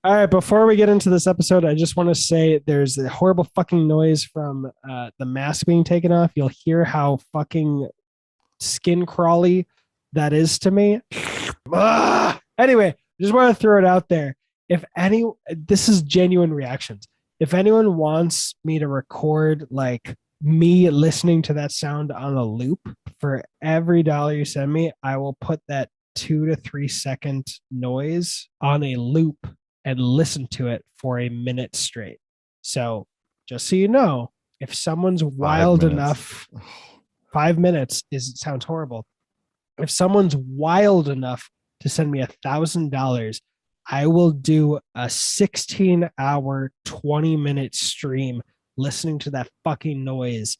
All right, before we get into this episode, I just want to say there's a horrible fucking noise from the mask being taken off. You'll hear how fucking skin crawly that is to me. Anyway, just want to throw it out there. If any, this is genuine reactions. If anyone wants me to record like me listening to that sound on a loop for every dollar you send me, I will put that 2 to 3 second noise on a loop and listen to it for a minute straight. So just so you know, if someone's wild enough, 5 minutes sounds horrible. If someone's wild enough to send me $1,000, I will do a 16-hour, 20-minute stream listening to that fucking noise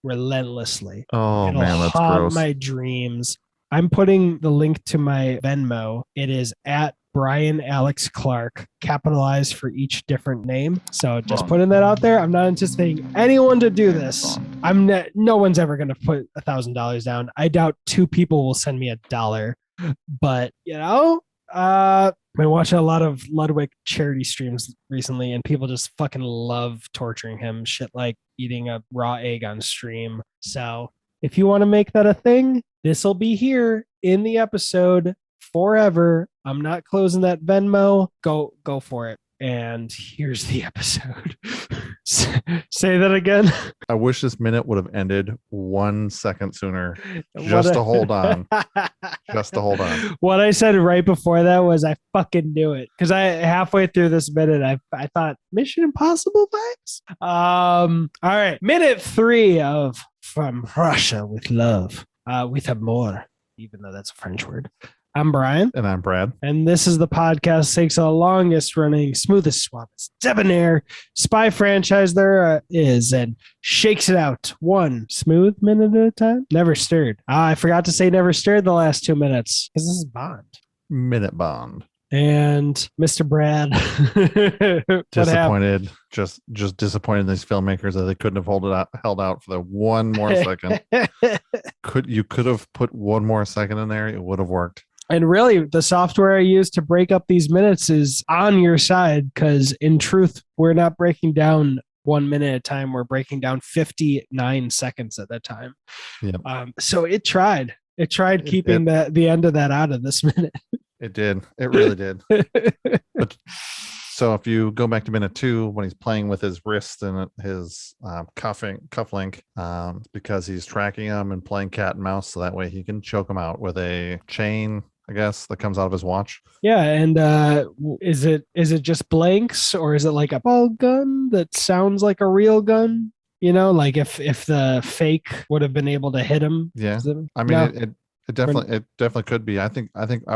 relentlessly. Oh, It'll man, that's haunt gross. my dreams. I'm putting the link to my Venmo. It is at Brian Alex Clark, capitalized for each different name. So just putting that out there. I'm not anticipating anyone to do this. No one's ever going to put $1,000 down. I doubt 2 people will send me $1. But I've been watching a lot of Ludwig charity streams recently, and people just fucking love torturing him. Shit like eating a raw egg on stream. So if you want to make that a thing, this will be here in the episode forever. I'm not closing that Venmo. Go for it. And here's the episode. Say that again. I wish this minute would have ended 1 second sooner. Just to hold on. Just to hold on. What I said right before that was I fucking knew it. Because I halfway through this minute, I thought Mission Impossible vibes. All right. Minute 3 of From Russia with Love. With Amour, even though that's a French word. I'm Brian. And I'm Brad. And this is the podcast takes the longest running, smoothest, suavest, debonair spy franchise there is and shakes it out 1 smooth minute at a time. Never stirred. I forgot to say never stirred the last 2 minutes because this is Bond. Minute Bond. And Mr. Brad. Disappointed. Just disappointed in these filmmakers that they couldn't have held out for the 1 more second. You could have put 1 more second in there. It would have worked. And really, the software I use to break up these minutes is on your side because, in truth, we're not breaking down 1 minute at a time. We're breaking down 59 seconds at a time. Yep. So it tried. It tried keeping the end of that out of this minute. It did. It really did. But so if you go back to minute 2, when he's playing with his wrist and his cufflink, because he's tracking him and playing cat and mouse, so that way he can choke him out with a chain, I guess, that comes out of his watch. Yeah, and is it just blanks or is it like a ball gun that sounds like a real gun? You know, like if the fake would have been able to hit him. Yeah, I mean, it definitely could be. I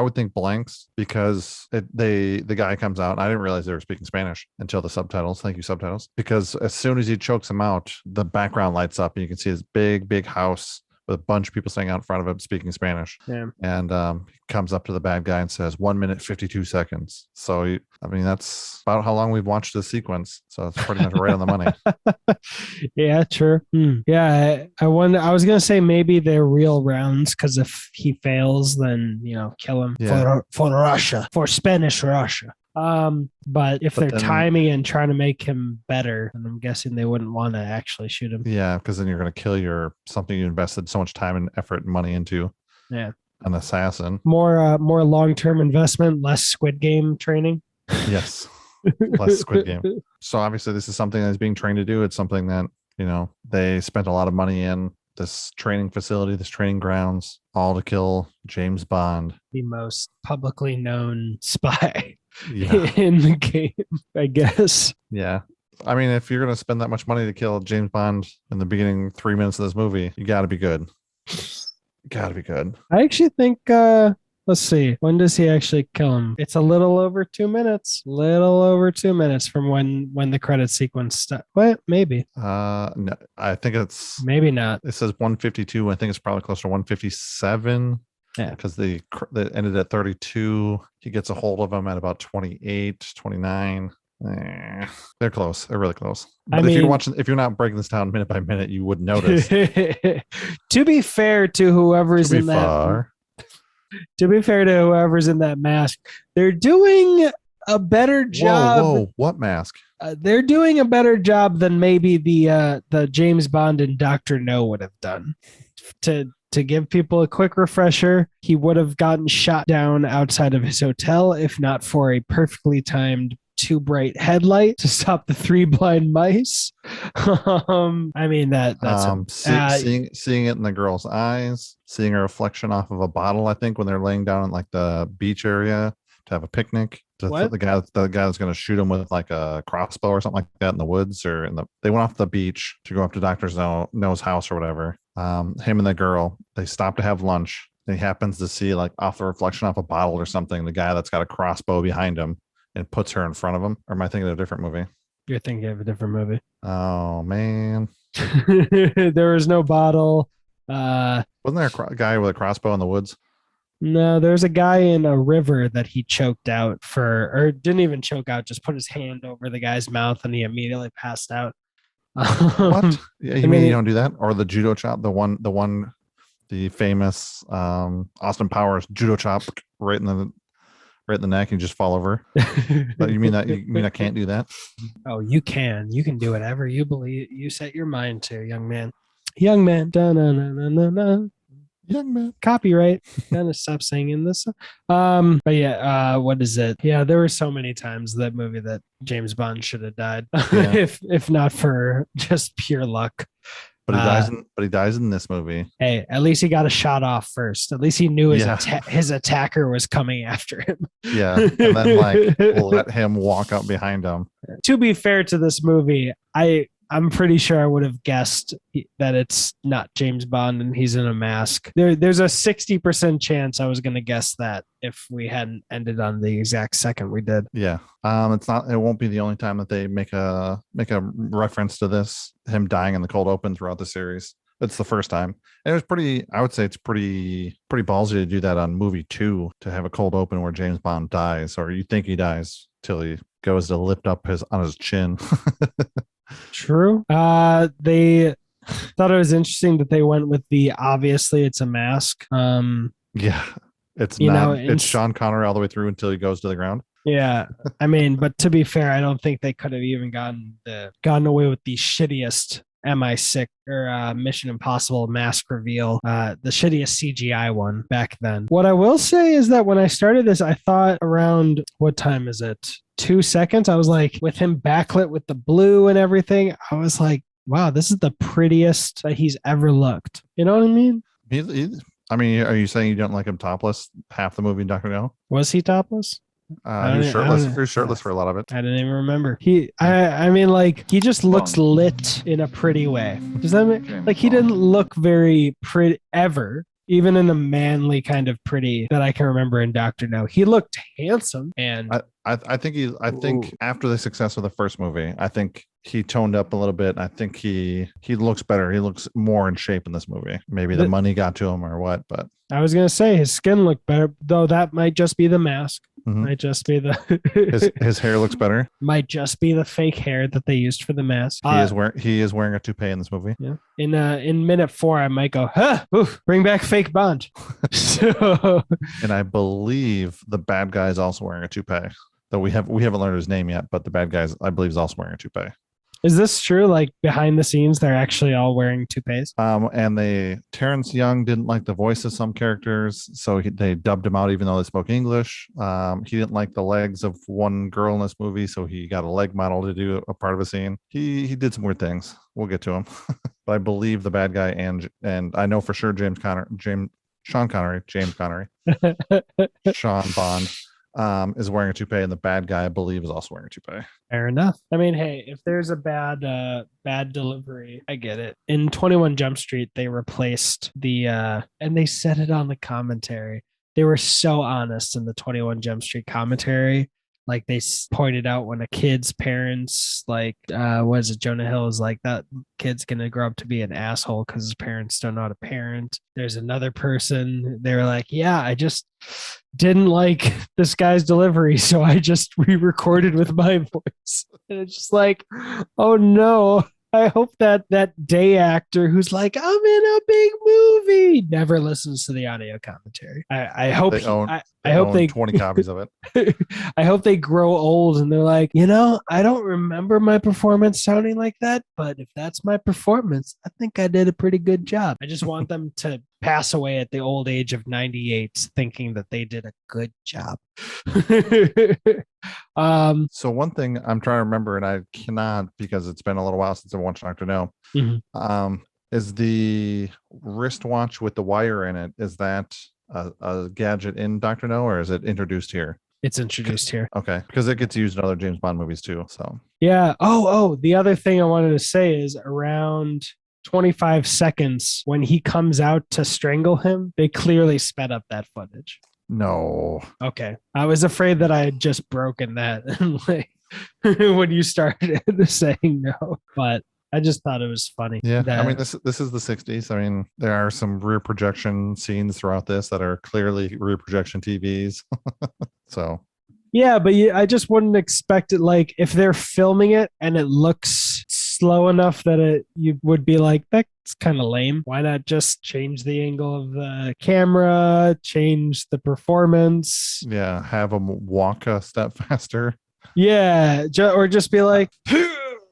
would think blanks because the guy comes out. I didn't realize they were speaking Spanish until the subtitles. Thank you, subtitles. Because as soon as he chokes him out, the background lights up and you can see his big house with a bunch of people standing out in front of him speaking Spanish. Yeah. And he comes up to the bad guy and says 1 minute 52 seconds. So that's about how long we've watched this sequence. So it's pretty much right on the money. Yeah, true. Yeah, I was gonna say maybe they're real rounds because if he fails, then kill him for Russia, for Spanish Russia. But they're timing and trying to make him better, and I'm guessing they wouldn't want to actually shoot him. Yeah, because then you're going to kill something you invested so much time and effort and money into. Yeah, an assassin. More long-term investment, less Squid Game training. Yes, less Squid Game. So obviously, this is something that's being trained to do. It's something that they spent a lot of money in. This training facility, this training grounds, all to kill James Bond, the most publicly known spy in the game, I guess. Yeah. I mean, if you're going to spend that much money to kill James Bond in the beginning 3 minutes of this movie, you got to be good. Got to be good. I actually think, let's see, when does he actually kill him? It's a little over 2 minutes. Little over 2 minutes from when the credit sequence starts. What? Maybe. No, I think it's... Maybe not. It says 152. I think it's probably closer to 157. Yeah. Because they ended at 32. He gets a hold of him at about 28, 29. They're close. They're really close. But if you're not breaking this down minute by minute, you would notice. To be fair to whoever's in that mask, they're doing a better job. Whoa, what mask? They're doing a better job than maybe the James Bond and Doctor No would have done. To give people a quick refresher, he would have gotten shot down outside of his hotel if not for a perfectly timed too bright headlight to stop the three blind mice. I mean seeing it in the girl's eyes, seeing a reflection off of a bottle. I think when they're laying down in like the beach area to have a picnic. The guy that's going to shoot him with like a crossbow or something like that in the woods or they went off the beach to go up to Dr. No's house or whatever. Him and the girl, they stop to have lunch. And he happens to see like off the reflection off a bottle or something, the guy that's got a crossbow behind him and puts her in front of him. Or am I thinking of a different movie? You're thinking of a different movie. Oh man. There was no bottle. Wasn't there a guy with a crossbow in the woods? No, there's a guy in a river that he choked out or didn't even choke out, just put his hand over the guy's mouth and he immediately passed out. What? Yeah, you mean you don't do that? Or the judo chop, the famous Austin Powers judo chop right in the neck and just fall over. But you mean I can't do that? Oh, you can. You can do whatever you believe you set your mind to, young man. Young man. Da-na-na-na-na-na. Young man. Copyright. Gotta stop singing this. But yeah, what is it? Yeah, there were so many times that movie that James Bond should have died, if not for just pure luck. But he dies in this movie. Hey, at least he got a shot off first. At least he knew his attacker was coming after him. Yeah, and then like let him walk up behind him. To be fair to this movie, I'm pretty sure I would have guessed that it's not James Bond and he's in a mask. There's a 60% chance I was going to guess that if we hadn't ended on the exact second we did. Yeah. It won't be the only time that they make a reference to him dying in the cold open throughout the series. It's the first time. And I would say it's pretty ballsy to do that on movie 2, to have a cold open where James Bond dies, or you think he dies till he goes to lift up on his chin. True. They thought it was interesting that they went with obviously it's a mask. Yeah, it's Sean Connery all the way through until he goes to the ground. Yeah, I mean, but to be fair, I don't think they could have even gotten away with the shittiest MI6 or Mission Impossible mask reveal, the shittiest CGI one back then. What I will say is that when I started this, I thought around, what time is it? 2 seconds. I was like, with him backlit with the blue and everything, I was like, wow, this is the prettiest that he's ever looked. You know what I mean? I mean, are you saying you don't like him topless half the movie in Dr. No? Was he topless? He was shirtless. He was shirtless for a lot of it. I didn't even remember. I mean, like, he just looks lit in a pretty way. Does that mean like he didn't look very pretty ever? Even in the manly kind of pretty that I can remember in Dr. No, he looked handsome. And I think after the success of the first movie, I think he toned up a little bit. I think he looks better. He looks more in shape in this movie. Maybe the money got to him or what, but I was going to say his skin looked better, though that might just be the mask. Mm-hmm. Might just be his hair looks better. Might just be the fake hair that they used for the mask. He is wearing a toupee in this movie. Yeah. In minute 4, I might go, bring back fake Bond. And I believe the bad guy is also wearing a toupee. Though we haven't learned his name yet, but the bad guy I believe is also wearing a toupee. Is this true? Like behind the scenes, they're actually all wearing toupees. And Terrence Young didn't like the voice of some characters, so they dubbed him out even though they spoke English. He didn't like the legs of one girl in this movie, so he got a leg model to do a part of a scene. He did some weird things. We'll get to him, but I believe the bad guy and I know for sure Sean Connery, Sean Bond. Is wearing a toupee, and the bad guy I believe is also wearing a toupee. Fair enough. I mean, hey, if there's a bad delivery, I get it. In 21 Jump Street, they replaced and they said it on the commentary. They were so honest in the 21 Jump Street commentary. Like they pointed out when a kid's parents, like, what is it? Jonah Hill is like, that kid's going to grow up to be an asshole because his parents don't know how to parent. There's another person. They were like, yeah, I just didn't like this guy's delivery. So I just re-recorded with my voice. And it's just like, oh no. I hope that that day actor who's like, I'm in a big movie, never listens to the audio commentary. I hope They own I they hope own they 20 copies of it. I hope they grow old and they're like, I don't remember my performance sounding like that, but if that's my performance, I think I did a pretty good job. I just want them to pass away at the old age of 98 thinking that they did a good job. So one thing I'm trying to remember, and I cannot because it's been a little while since I watched Doctor No. Mhm. Is the wristwatch with the wire in it? Is that a gadget in Doctor No, or is it introduced here? It's introduced here. Okay, because it gets used in other James Bond movies too. So Yeah. Oh, the other thing I wanted to say is around 25 seconds when he comes out to strangle him, they clearly sped up that footage. no, Okay. I was afraid that I had just broken that like, when you started saying no, but I just thought it was funny. yeah. I mean, That this is the '60s. I mean, there are some rear projection scenes throughout this that are clearly rear projection TVs. So yeah, but I just wouldn't expect it. Like if they're filming it and it looks slow enough that you would be like, that's kind of lame. Why not just change the angle of the camera, change the performance? yeah, have them walk a step faster. Yeah, or just be like, and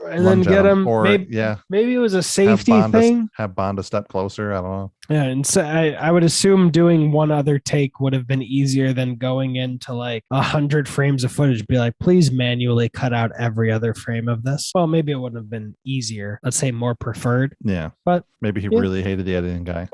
then Lunge at get them, him. or yeah, Maybe it was a have safety thing. have Bond a step closer. I don't know. Yeah, and so I would assume doing one other take would have been easier than going into like 100 frames of footage. Be like, please manually cut out every other frame of this. Well, maybe it wouldn't have been easier. Let's say more preferred. Yeah, But maybe he yeah. really hated the editing guy.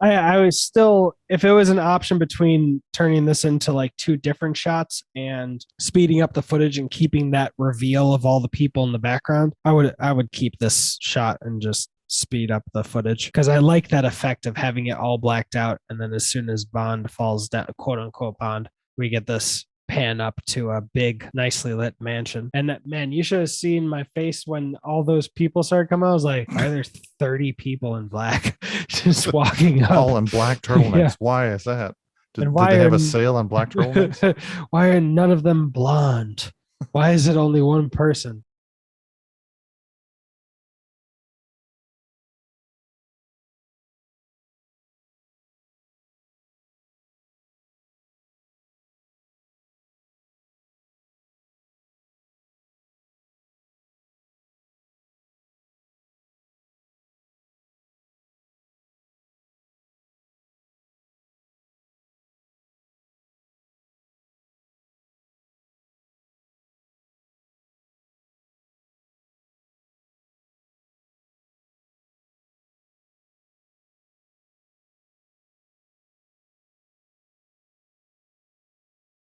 I was still, if it was an option between turning this into like two different shots and speeding up the footage and keeping that reveal of all the people in the background, I would keep this shot and just speed up the footage because I like that effect of having it all blacked out, and then as soon as Bond falls down, quote unquote Bond, we get this pan up to a big, nicely lit mansion. And that, man, you should have seen my face when all those people started coming out. I was like, why are there 30 people in black just walking up? All in black turtlenecks. Yeah. Why is that? Did And why they have are- a sale on black turtlenecks? Why are none of them blonde? Why is it only one person?